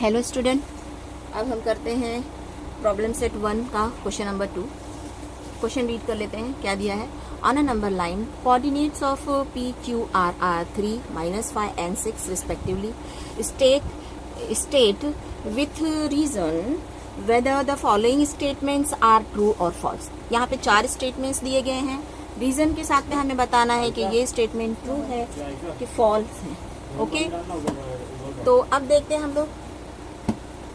Hello student, अब हम करते हैं प्रॉब्लम सेट 1 का क्वेश्चन नंबर 2। क्वेश्चन रीड कर लेते हैं। क्या दिया है? On a number line coordinates of P Q R 3, -5 and 6 respectively state with reason whether the following statements are true और फॉल्स। यहाँ पे 4 स्टेटमेंट्स दिए गए हैं। रीजन के साथ में हमें बताना है कि ये स्टेटमेंट ट्रू है कि फॉल्स है। ओके, तो अब देखते हैं हम लोग।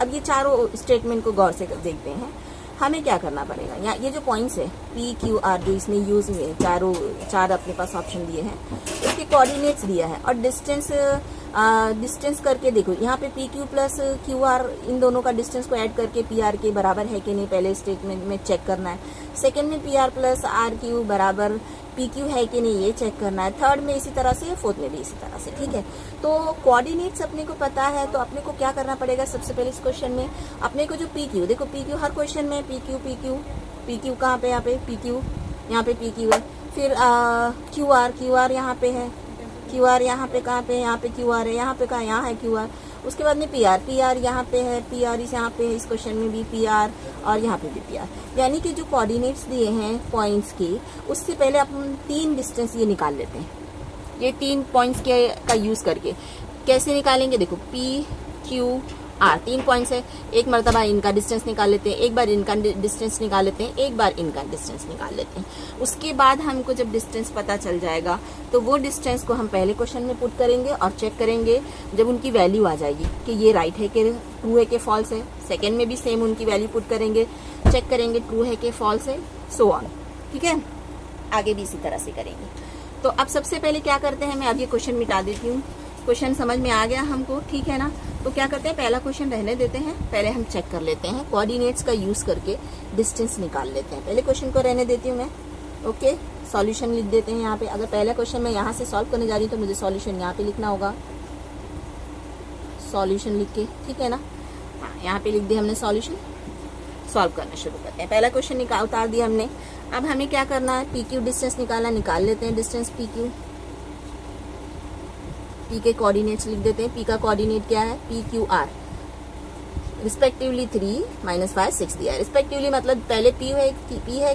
अब ये चारों स्टेटमेंट को गौर से देखते हैं। हमें क्या करना पड़ेगा? यहाँ ये जो पॉइंट्स है पी क्यू आर जो इसमें यूज हुए, चार अपने पास ऑप्शन दिए हैं, इसके कोऑर्डिनेट्स दिया है और डिस्टेंस करके देखो। यहाँ पे P Q plus Q R इन दोनों का डिस्टेंस को ऐड करके पी आर के बराबर है कि नहीं पहले स्टेटमेंट में चेक करना है। सेकेंड में P R plus R Q बराबर पी क्यू है कि नहीं ये चेक करना है। थर्ड में इसी तरह से, फोर्थ में भी इसी तरह से। ठीक है, तो कोऑर्डिनेट्स अपने को पता है तो अपने को क्या करना पड़ेगा? सबसे पहले इस क्वेश्चन में अपने को जो पी क्यू, देखो पी क्यू हर क्वेश्चन में पी क्यू कहाँ पे? यहाँ पे पी क्यू, यहाँ पे पी क्यू है। फिर क्यू आर यहाँ पे है, क्यू आर यहाँ पे कहाँ पे? यहाँ पे क्यू आर है, यहाँ पे कहाँ? यहाँ है क्यू आर। उसके बाद में पी आर यहाँ पे है, पी आर यहाँ पे है, इस क्वेश्चन में भी पी आर और यहाँ पे भी पी आर। यानी कि जो कोऑर्डिनेट्स दिए हैं पॉइंट्स के, उससे पहले अपन 3 डिस्टेंस ये निकाल लेते हैं। ये 3 पॉइंट्स के का यूज करके कैसे निकालेंगे? देखो पी क्यू आर 3 पॉइंट्स है, एक मरतबा इनका डिस्टेंस निकाल लेते हैं, एक बार इनका डिस्टेंस निकाल लेते हैं, एक बार इनका डिस्टेंस निकाल लेते हैं। उसके बाद हमको जब डिस्टेंस पता चल जाएगा तो वो डिस्टेंस को हम पहले क्वेश्चन में पुट करेंगे और चेक करेंगे जब उनकी वैल्यू आ जाएगी कि ये राइट है कि ट्रू है कि फॉल्स है। सेकेंड में भी सेम उनकी वैल्यू पुट करेंगे, चेक करेंगे ट्रू है कि फॉल्स है, सो ऑन। ठीक है, आगे भी इसी तरह से करेंगे। तो अब सबसे पहले क्या करते हैं, मैं अब ये क्वेश्चन मिटा देती हूँ। क्वेश्चन समझ में आ गया हमको, ठीक है ना? तो क्या करते हैं, पहला क्वेश्चन रहने देते हैं, पहले हम चेक कर लेते हैं, कोऑर्डिनेट्स का यूज करके डिस्टेंस निकाल लेते हैं। पहले क्वेश्चन को रहने देती हूँ मैं। ओके, सॉल्यूशन लिख देते हैं यहाँ पे। अगर पहला क्वेश्चन मैं यहाँ से सॉल्व करने जा रही हूँ तो मुझे सॉल्यूशन यहाँ पे लिखना होगा, सॉल्यूशन लिख के, ठीक है ना? हाँ, यहाँ पे लिख दिया हमने सॉल्यूशन। सॉल्व करना शुरू करते हैं। पहला क्वेश्चन उतार दिया हमने। अब हमें क्या करना है? पी क्यू डिस्टेंस निकाल लेते हैं। डिस्टेंस पी क्यू, पी के कोऑर्डिनेट्स लिख देते हैं। पी का कोऑर्डिनेट क्या है? पी क्यू आर रिस्पेक्टिवली 3, -5, 6 दिया है। रिस्पेक्टिवली मतलब पहले पी है,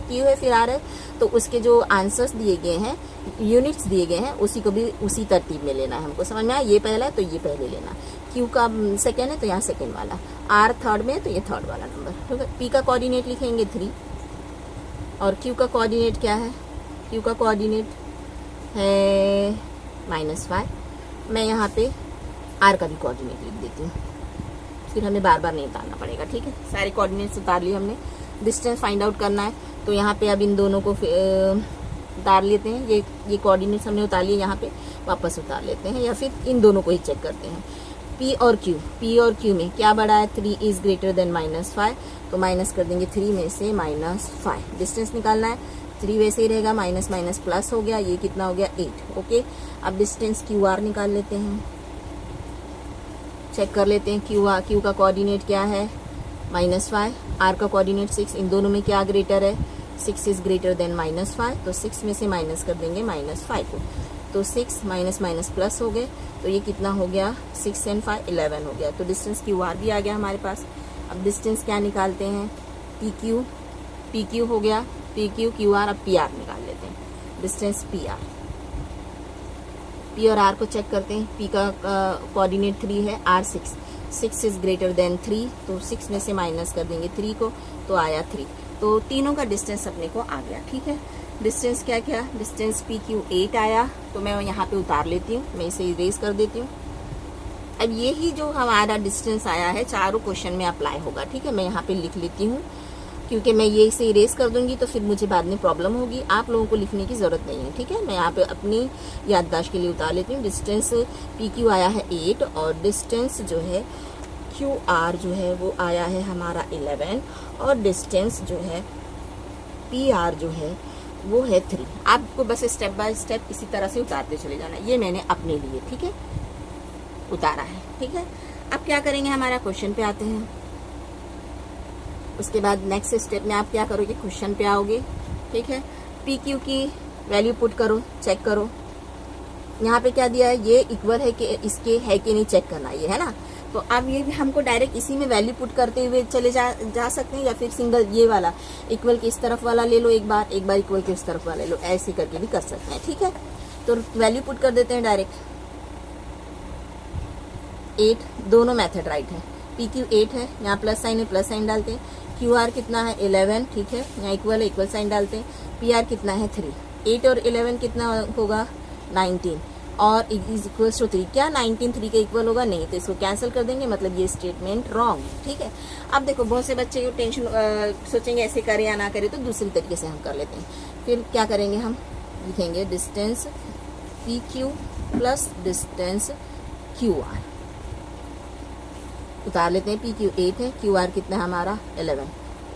क्यू है, फिर आर है, तो उसके जो आंसर्स दिए गए हैं, यूनिट्स दिए गए हैं, उसी को भी उसी तरतीब में लेना है हमको। समझ में आया? ये पहला है तो ये पहले लेना। क्यू का सेकेंड है तो यहाँ सेकेंड वाला, आर थर्ड में है तो ये थर्ड वाला नंबर। ठीक है, पी का कोऑर्डिनेट लिखेंगे 3 और क्यू का कोऑर्डिनेट क्या है? क्यू का कोऑर्डिनेट है -5। मैं यहाँ पे आर का भी कोऑर्डिनेट लिख देती हूँ, फिर हमें बार बार नहीं उतारना पड़ेगा। ठीक है, सारे कोऑर्डिनेट्स उतार लिए हमने। डिस्टेंस फाइंड आउट करना है तो यहाँ पे अब इन दोनों को उतार लेते हैं। ये कोऑर्डिनेट्स हमने उतार लिए, यहाँ पे वापस उतार लेते हैं, या फिर इन दोनों को ही चेक करते हैं। पी और क्यू में क्या बड़ा है? 3 इज ग्रेटर देन -5, तो माइनस कर देंगे 3 में से -5। डिस्टेंस निकालना है, 3 वैसे ही रहेगा, माइनस माइनस प्लस हो गया, ये कितना हो गया? 8। ओके, अब डिस्टेंस क्यू आर निकाल लेते हैं, चेक कर लेते हैं। क्यू का कोऑर्डिनेट क्या है? -5, आर का कोऑर्डिनेट 6। इन दोनों में क्या ग्रेटर है? 6 इज ग्रेटर देन -5, तो 6 में से माइनस कर देंगे -5 को, तो 6 माइनस माइनस प्लस हो गए, तो ये कितना हो गया? 6 and 5 11 हो गया। तो डिस्टेंस क्यू आर भी आ गया हमारे पास। अब डिस्टेंस क्या निकालते हैं? पी क्यू हो गया, पी क्यू आर। अब पी आर निकाल लेते हैं। डिस्टेंस पी आर, पी और आर को चेक करते हैं। पी का कोऑर्डिनेट 3 है, आर 6 इज ग्रेटर देन 3, तो 6 में से माइनस कर देंगे 3 को, तो आया 3। तो तीनों का डिस्टेंस अपने को आ गया। ठीक है, डिस्टेंस क्या डिस्टेंस पी क्यू 8 आया, तो मैं यहाँ पे उतार लेती हूँ, मैं इसे इरेज कर देती हूँ। अब यही जो हमारा डिस्टेंस आया है चारों क्वेश्चन में अप्लाई होगा। ठीक है, मैं यहाँ पे लिख लेती हूँ, क्योंकि मैं ये इसे इरेज कर दूंगी तो फिर मुझे बाद में प्रॉब्लम होगी। आप लोगों को लिखने की जरूरत नहीं है। ठीक है, मैं यहाँ पे अपनी याददाश्त के लिए उतार लेती हूँ। डिस्टेंस पी क्यू आया है 8 और डिस्टेंस जो है क्यू आर जो है वो आया है हमारा 11 और डिस्टेंस जो है पी आर जो है वो है 3। आपको बस स्टेप बाय स्टेप इसी तरह से उतारते चले जाना। ये मैंने अपने लिए, ठीक है, उतारा है। ठीक है, अब क्या करेंगे? हमारा क्वेश्चन पे आते हैं। उसके बाद नेक्स्ट स्टेप में आप क्या करोगे? क्वेश्चन पे आओगे। ठीक है, पी क्यू की वैल्यू पुट करो, चेक करो। यहाँ पे क्या दिया है? ये इक्वल है कि इसके है कि नहीं चेक करना, ये है ना। तो अब ये भी हमको डायरेक्ट इसी में वैल्यू पुट करते हुए चले जा सकते हैं, या फिर सिंगल ये वाला इक्वल के इस तरफ वाला ले लो एक बार इक्वल के इस तरफ वाला ले लो, ऐसे करके भी कर सकते हैं। ठीक है, तो वैल्यू पुट कर देते हैं डायरेक्ट। 8 दोनों मेथड राइट है। PQ 8 है, यहाँ प्लस साइन है, प्लस साइन डालते हैं। QR कितना है 11, ठीक है, यहाँ इक्वल है, इक्वल साइन डालते हैं। PR कितना है 3। 8 और 11 कितना होगा 19 और इज इक्वल्स टू 3। क्या 19 3 के इक्वल होगा? नहीं, तो इसको कैंसिल कर देंगे, मतलब ये स्टेटमेंट रॉन्ग है। ठीक है, अब देखो बहुत से बच्चे टेंशन सोचेंगे ऐसे करे या ना करे, तो दूसरी तरीके से हम कर लेते हैं। फिर क्या करेंगे, हम लिखेंगे distance PQ plus distance QR। उतार लेते हैं। PQ 8 है, QR कितना है हमारा 11।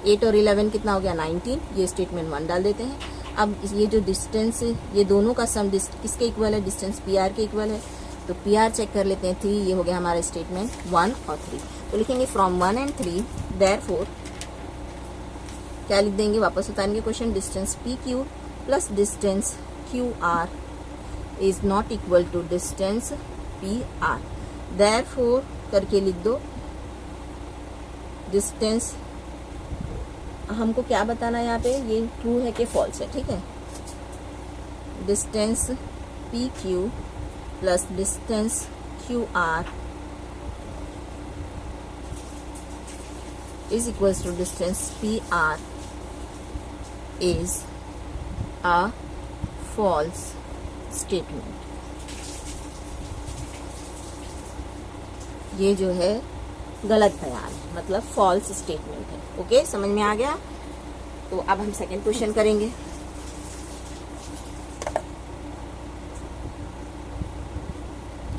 8 और 11 कितना हो गया 19, ये स्टेटमेंट 1 डाल देते हैं। अब ये जो डिस्टेंस ये दोनों का सम किसके इक्वल है? डिस्टेंस PR के इक्वल है, तो PR चेक कर लेते हैं 3, ये हो गया हमारा स्टेटमेंट 1 और 3। तो लिखेंगे फ्रॉम 1 and 3 देयरफॉर क्या लिख देंगे, वापस उतारेंगे question, distance PQ plus distance QR is not equal to distance PR। Therefore करके लिख दो डिस्टेंस, हमको क्या बताना है यहाँ पे, ये ट्रू है कि फॉल्स है। ठीक है, distance PQ plus distance QR is equals to distance PR is a false statement. ये जो है गलत बयान है, मतलब फॉल्स स्टेटमेंट है। ओके, समझ में आ गया? तो अब हम सेकंड क्वेश्चन करेंगे।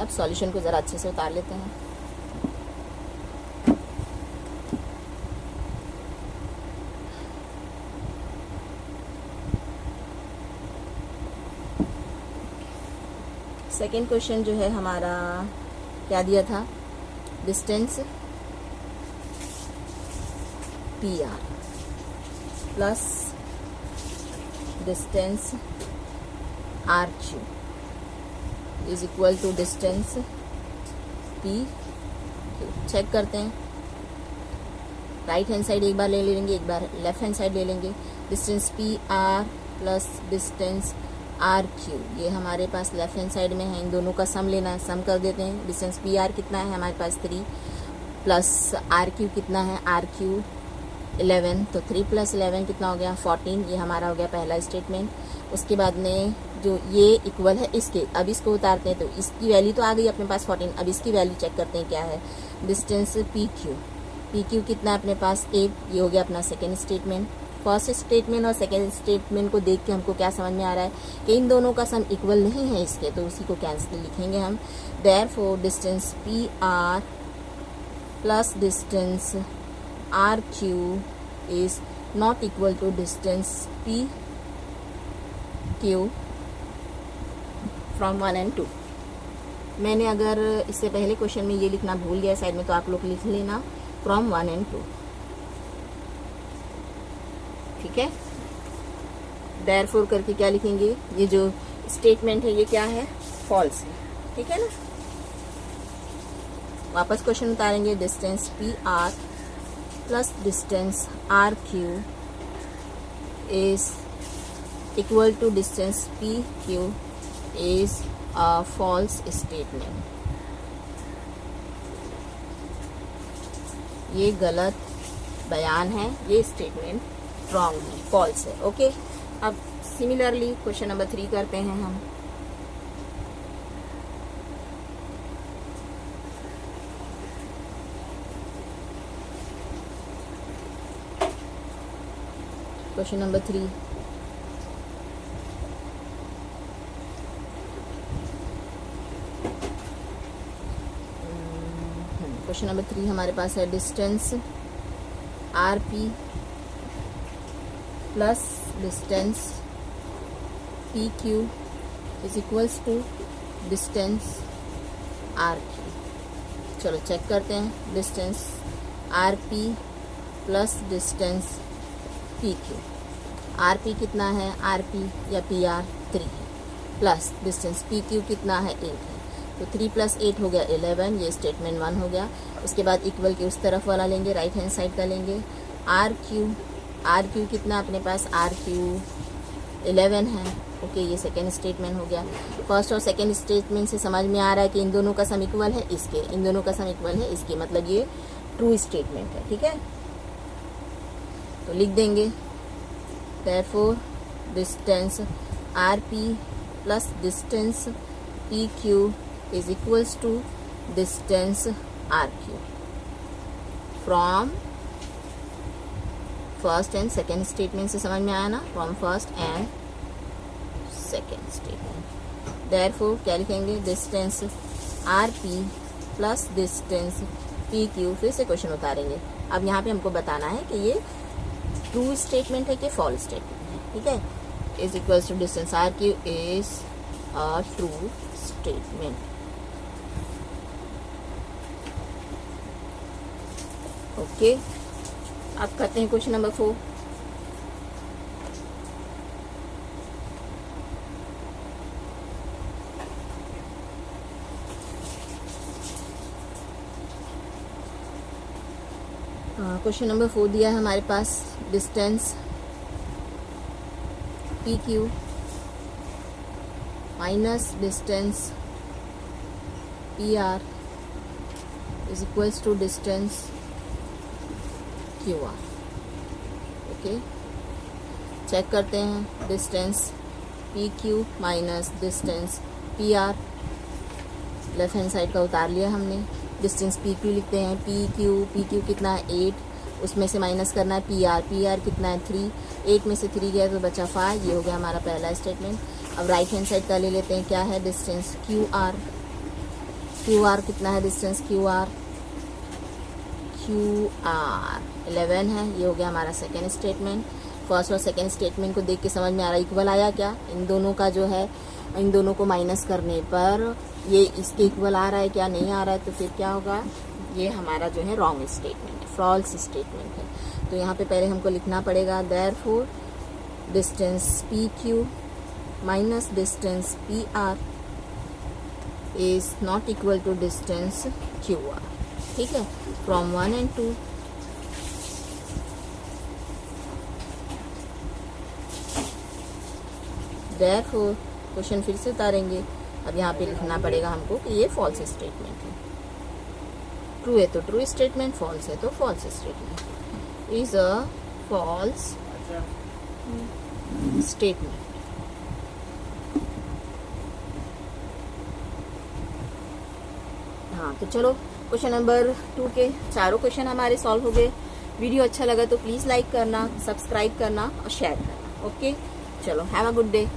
अब सॉल्यूशन को जरा अच्छे से उतार लेते हैं। सेकंड क्वेश्चन जो है हमारा क्या दिया था, distance PR plus distance RQ is equal to distance PQ। Check करते हैं, राइट हैंड साइड एक बार ले लेंगे, एक बार लेफ्ट हैंड साइड ले लेंगे। Distance PR plus distance RQ ये हमारे पास लेफ्ट हैंड साइड में है, इन दोनों का सम लेना है, सम कर देते हैं। डिस्टेंस PR कितना है हमारे पास 3 प्लस RQ कितना है RQ 11, तो 3 प्लस 11 कितना हो गया 14, ये हमारा हो गया पहला स्टेटमेंट। उसके बाद में जो ये इक्वल है इसके, अब इसको उतारते हैं, तो इसकी वैल्यू तो आ गई अपने पास 14। अब इसकी वैल्यू चेक करते हैं क्या है, डिस्टेंस PQ कितना है अपने पास 8, ये हो गया अपना सेकेंड स्टेटमेंट। फर्स्ट स्टेटमेंट और सेकेंड स्टेटमेंट को देख के हमको क्या समझ में आ रहा है कि इन दोनों का सम इक्वल नहीं है इसके, तो उसी को कैंसिल लिखेंगे हम। Therefore distance PR plus distance RQ is not equal to distance PQ from 1 and 2। मैंने अगर इससे पहले क्वेश्चन में ये लिखना भूल गया साइड में, तो आप लोग लिख लेना फ्रॉम 1 and 2। ठीक है, देयरफॉर करके क्या लिखेंगे, ये जो स्टेटमेंट है ये क्या है, फॉल्स है। ठीक है ना, वापस क्वेश्चन उतारेंगे, distance PR plus distance RQ is equal to distance PQ is a false statement. ये गलत बयान है, ये स्टेटमेंट रॉन्ग है, फॉल्स है। ओके, अब सिमिलरली क्वेश्चन नंबर 3 करते हैं हम। क्वेश्चन नंबर 3, क्वेश्चन नंबर 3 हमारे पास है distance RP plus distance PQ is equals to distance RQ। चलो चेक करते हैं, distance RP plus distance PQ। RP कितना है, RP या PR 3 है, प्लस डिस्टेंस PQ कितना है 8 है। तो 3 + 8 हो गया 11, ये स्टेटमेंट 1 हो गया। उसके बाद इक्वल के उस तरफ वाला लेंगे, राइट हैंड साइड का लेंगे। आर क्यू कितना अपने पास, आर क्यू 11 है। ओके, ये सेकेंड स्टेटमेंट हो गया। फर्स्ट और सेकेंड स्टेटमेंट से समझ में आ रहा है कि इन दोनों का सम इक्वल है इसके, इन दोनों का सम इक्वल है इसके, मतलब ये ट्रू स्टेटमेंट है। ठीक है, तो लिख देंगे therefore distance R P plus distance P Q is equals to distance R Q from first and second statement से समझ में आया ना, from first and second statement. Therefore क्या लिखेंगे, distance R P plus distance P Q. फिर से question उतारेंगे। अब यहाँ पे हमको बताना है कि ये ट्रू स्टेटमेंट है कि फॉल्स स्टेटमेंट है। ठीक है, is equals to distance R Q is a true statement. Okay, अब करते हैं क्वेश्चन नंबर 4। क्वेश्चन नंबर 4 दिया है हमारे पास, distance P Q minus distance P R is equals to distance Q R. Okay, check करते हैं। Distance P Q minus distance P R, left hand side का उतार लिया हमने। डिस्टेंस पी क्यू लिखते हैं, पी क्यू कितना है 8, उसमें से माइनस करना है पी आर कितना है 3, 8 में से 3 गया तो बचा 5। ये हो गया हमारा पहला स्टेटमेंट। अब राइट हैंड साइड का ले लेते हैं, क्या है डिस्टेंस क्यू आर कितना है डिस्टेंस क्यू आर 11 है। ये हो गया हमारा सेकेंड स्टेटमेंट। फर्स्ट और सेकेंड स्टेटमेंट को देख के समझ में आ रहा है इक्वल आया क्या, इन दोनों का जो है, इन दोनों को माइनस करने पर ये इसके इक्वल आ रहा है क्या, नहीं आ रहा है, तो फिर क्या होगा, ये हमारा जो है रॉन्ग स्टेटमेंट है, फॉल्स स्टेटमेंट है। तो यहाँ पे पहले हमको लिखना पड़ेगा therefore distance P Q minus distance P R is not equal to distance Q R. ठीक है, फ्रॉम 1 and 2। देयरफॉर क्वेश्चन फिर से उतारेंगे। अब यहाँ पे लिखना पड़ेगा हमको कि ये फॉल्स स्टेटमेंट है। ट्रू है तो ट्रू स्टेटमेंट, फॉल्स है तो false statement. Is a false statement. हाँ, तो चलो क्वेश्चन नंबर 2 के चारों क्वेश्चन हमारे सॉल्व हो गए। वीडियो अच्छा लगा तो प्लीज़ लाइक करना, सब्सक्राइब करना और शेयर करना। ओके, चलो, हैव अ गुड डे।